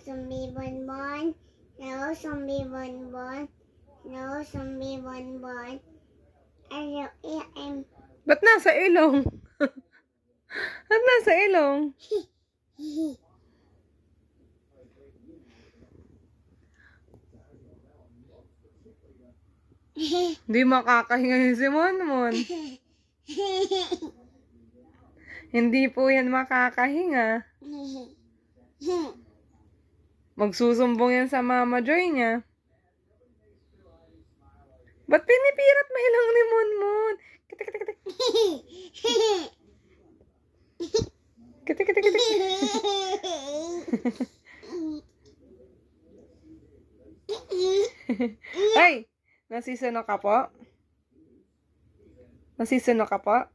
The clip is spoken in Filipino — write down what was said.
zombie bonbon. Hello, zombie bonbon. Hello, zombie bonbon. Ba't nasa ilong? Ba't nasa ilong? Hindi makakahinga yung si Monmon. Hindi po yan makakahinga. Magsusumbong yan sa Mama Joy niya. Ba't pinipirat mo ilong ni Monmon? Kitik. Kitik. Ay! Nasisino ka po? Nasisino ka po?